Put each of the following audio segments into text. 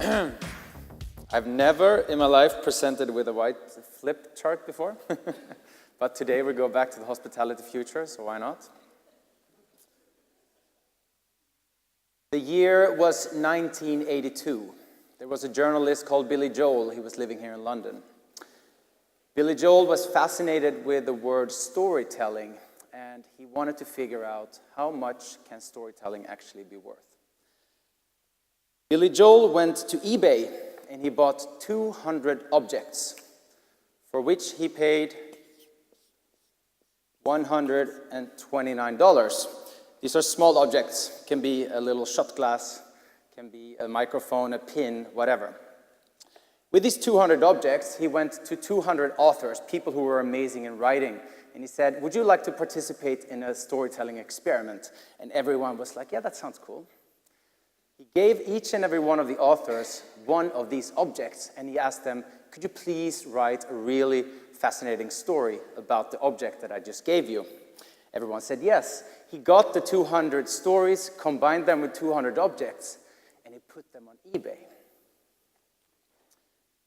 I've never in my life presented with a white flip chart before, but today we go back to the hospitality future, so why not? The year was 1982. There was a journalist called Billy Joel. He was living here in London. Billy Joel was fascinated with the word storytelling, and he wanted to figure out how much can storytelling actually be worth. Billy Joel went to eBay and he bought 200 objects, for which he paid $129. These are small objects, can be a little shot glass, can be a microphone, a pin, whatever. With these 200 objects, he went to 200 authors, people who were amazing in writing, and he said, would you like to participate in a storytelling experiment? And everyone was like, yeah, that sounds cool. He gave each and every one of the authors one of these objects, and he asked them, could you please write a really fascinating story about the object that I just gave you? Everyone said yes. He got the 200 stories, combined them with 200 objects, and he put them on eBay.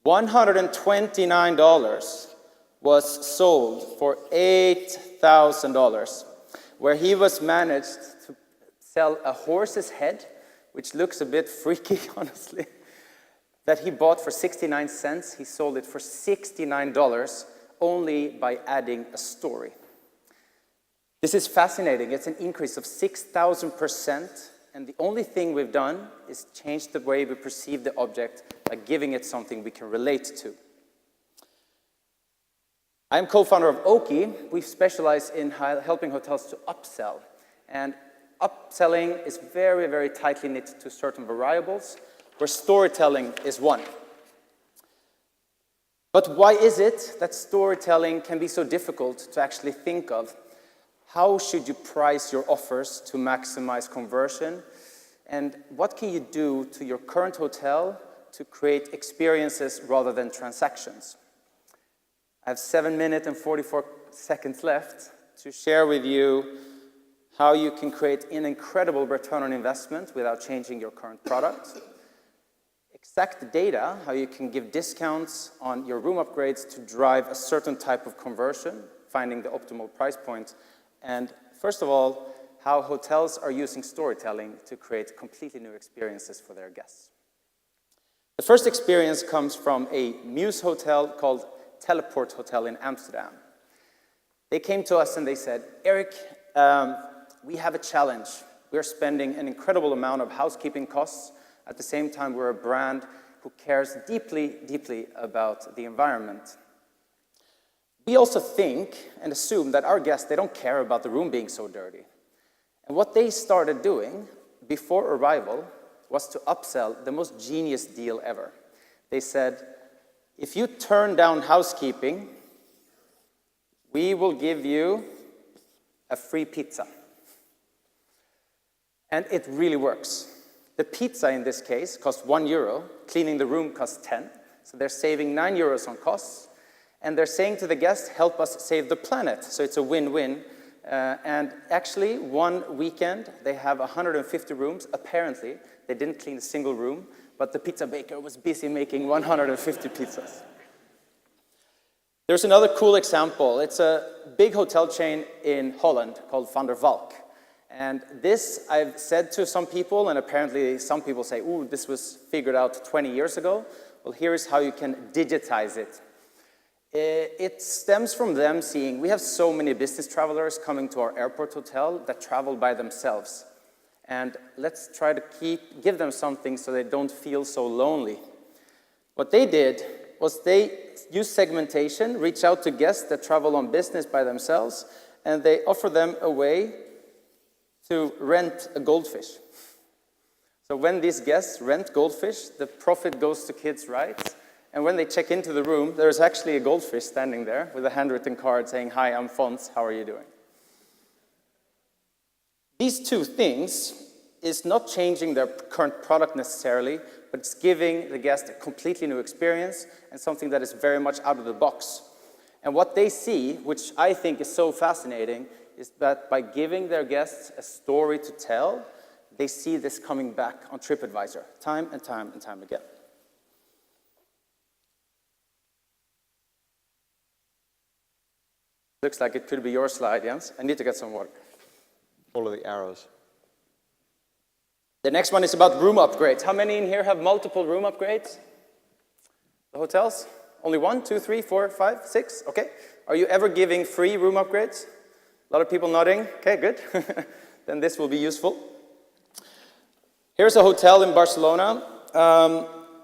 $129 was sold for $8,000, where he was managed to sell a horse's head, which looks a bit freaky, honestly, that he bought for 69 cents. He sold it for $69 only by adding a story. This is fascinating. It's an increase of 6,000%, and the only thing we've done is change the way we perceive the object by giving it something we can relate to. I'm co-founder of Oaky. We specialize in helping hotels to upsell, and upselling is very, very tightly knit to certain variables, where storytelling is one. But why is it that storytelling can be so difficult to actually think of? How should you price your offers to maximize conversion? And what can you do to your current hotel to create experiences rather than transactions? I have 7 minutes and 44 seconds left to share with you how you can create an incredible return on investment without changing your current product. Exact data, how you can give discounts on your room upgrades to drive a certain type of conversion, finding the optimal price point. And first of all, how hotels are using storytelling to create completely new experiences for their guests. The first experience comes from a Mews hotel called Teleport Hotel in Amsterdam. They came to us and they said, Erik, we have a challenge. We're spending an incredible amount of housekeeping costs. At the same time, we're a brand who cares deeply, deeply about the environment. We also think and assume that our guests, they don't care about the room being so dirty. And what they started doing before arrival was to upsell the most genius deal ever. They said, if you turn down housekeeping, we will give you a free pizza. And it really works. The pizza in this case cost €1, cleaning the room costs 10, so they're saving €9 on costs, and they're saying to the guests, help us save the planet, so it's a win-win. And actually, one weekend, they have 150 rooms. Apparently, they didn't clean a single room, but the pizza baker was busy making 150 pizzas. There's another cool example. It's a big hotel chain in Holland called Van der Valk. And this I've said to some people, and apparently some people say, ooh, this was figured out 20 years ago. Well, here's how you can digitize it. It stems from them seeing, we have so many business travelers coming to our airport hotel that travel by themselves. And let's try to give them something so they don't feel so lonely. What they did was they used segmentation, reach out to guests that travel on business by themselves, and they offer them a way to rent a goldfish. So when these guests rent goldfish, the profit goes to kids' rights. And when they check into the room, there's actually a goldfish standing there with a handwritten card saying, hi, I'm Fons, how are you doing? These two things is not changing their current product necessarily, but it's giving the guest a completely new experience and something that is very much out of the box. And what they see, which I think is so fascinating, is that by giving their guests a story to tell, they see this coming back on TripAdvisor time and time and time again. Looks like it could be your slide, Jens. I need to get some water. Follow the arrows. The next one is about room upgrades. How many in here have multiple room upgrades? The hotels? Only 1, 2, 3, 4, 5, 6? Okay. Are you ever giving free room upgrades? A lot of people nodding. Okay, good. Then this will be useful. Here's a hotel in Barcelona.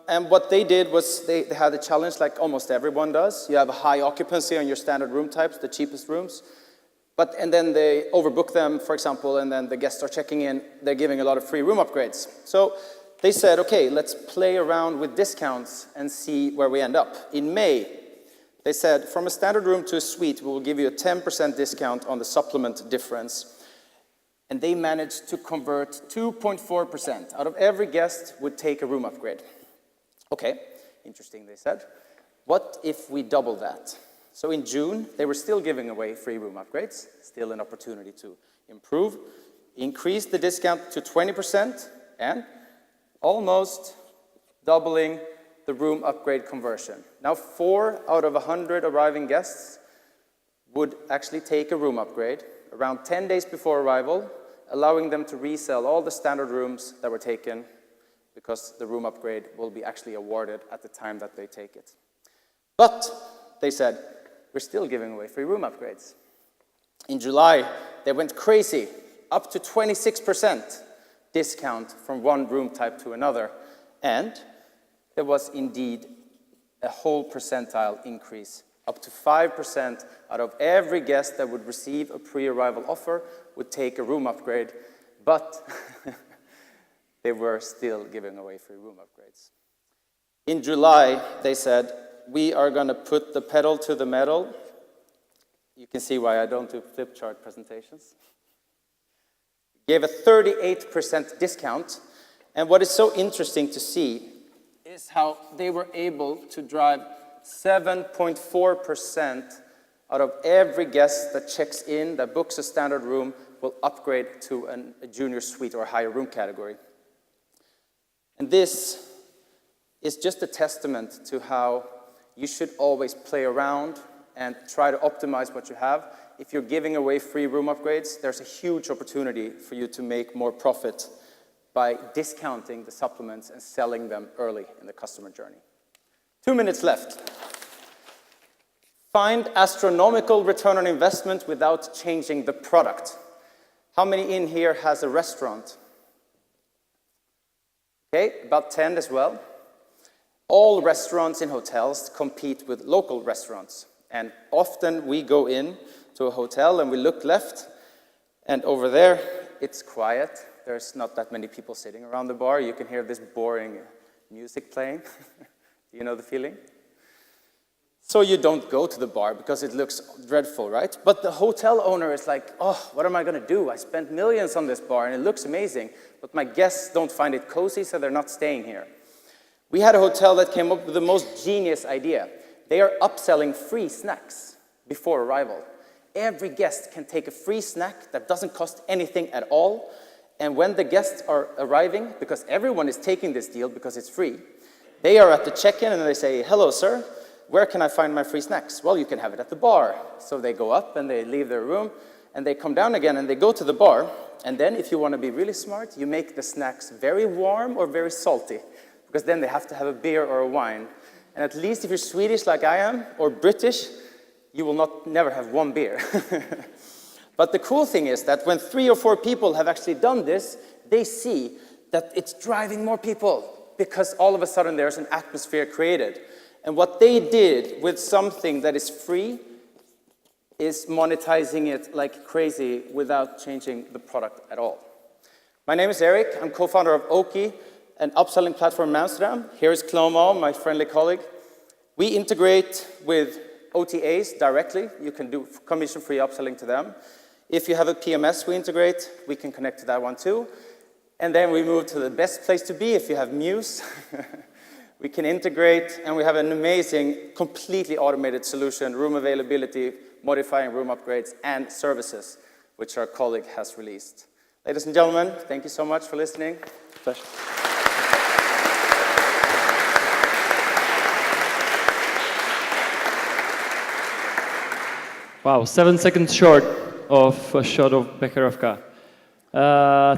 And what they did was they had a challenge like almost everyone does. You have a high occupancy on your standard room types, the cheapest rooms. And then they overbook them, for example, and then the guests are checking in. They're giving a lot of free room upgrades. So they said, okay, let's play around with discounts and see where we end up. In May, they said, from a standard room to a suite, we will give you a 10% discount on the supplement difference. And they managed to convert 2.4%. Out of every guest would take a room upgrade. Okay, interesting, they said. What if we double that? So in June, they were still giving away free room upgrades, still an opportunity to improve, increase the discount to 20%, and almost doubling the room upgrade conversion. Now 4 out of 100 arriving guests would actually take a room upgrade around 10 days before arrival, allowing them to resell all the standard rooms that were taken because the room upgrade will be actually awarded at the time that they take it. But, they said, we're still giving away free room upgrades. In July, they went crazy, up to 26% discount from one room type to another. And there was indeed a whole percentile increase. Up to 5% out of every guest that would receive a pre-arrival offer would take a room upgrade, but they were still giving away free room upgrades. In July, they said, we are going to put the pedal to the metal. You can see why I don't do flip chart presentations. Gave a 38% discount. And what is so interesting to see is how they were able to drive 7.4% out of every guest that checks in, that books a standard room, will upgrade to a junior suite or higher room category. And this is just a testament to how you should always play around and try to optimize what you have. If you're giving away free room upgrades, there's a huge opportunity for you to make more profit by discounting the supplements and selling them early in the customer journey. 2 minutes left. Find astronomical return on investment without changing the product. How many in here has a restaurant? Okay, about 10 as well. All restaurants in hotels compete with local restaurants. And often we go in to a hotel and we look left, and over there it's quiet. There's not that many people sitting around the bar. You can hear this boring music playing. Do you know the feeling? So you don't go to the bar because it looks dreadful, right? But the hotel owner is like, oh, what am I going to do? I spent millions on this bar and it looks amazing, but my guests don't find it cozy, so they're not staying here. We had a hotel that came up with the most genius idea. They are upselling free snacks before arrival. Every guest can take a free snack that doesn't cost anything at all. And when the guests are arriving, because everyone is taking this deal because it's free, they are at the check-in and they say, hello, sir. Where can I find my free snacks? Well, you can have it at the bar. So they go up and they leave their room and they come down again and they go to the bar. And then if you want to be really smart, you make the snacks very warm or very salty, because then they have to have a beer or a wine. And at least if you're Swedish like I am, or British, you will never have one beer. But the cool thing is that when 3 or 4 people have actually done this, they see that it's driving more people, because all of a sudden there's an atmosphere created. And what they did with something that is free is monetizing it like crazy without changing the product at all. My name is Erik. I'm co-founder of Oaky, an upselling platform in Amsterdam. Here is Clomo, my friendly colleague. We integrate with OTAs directly. You can do commission-free upselling to them. If you have a PMS we integrate, we can connect to that one too. And then we move to the best place to be if you have Mews. We can integrate, and we have an amazing, completely automated solution, room availability, modifying room upgrades, and services, which our colleague has released. Ladies and gentlemen, thank you so much for listening. Pleasure. Wow, 7 seconds short of a shot of Bekharovka.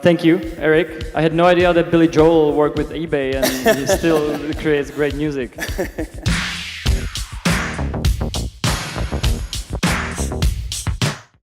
Thank you, Erik. I had no idea that Billy Joel worked with eBay and he still creates great music.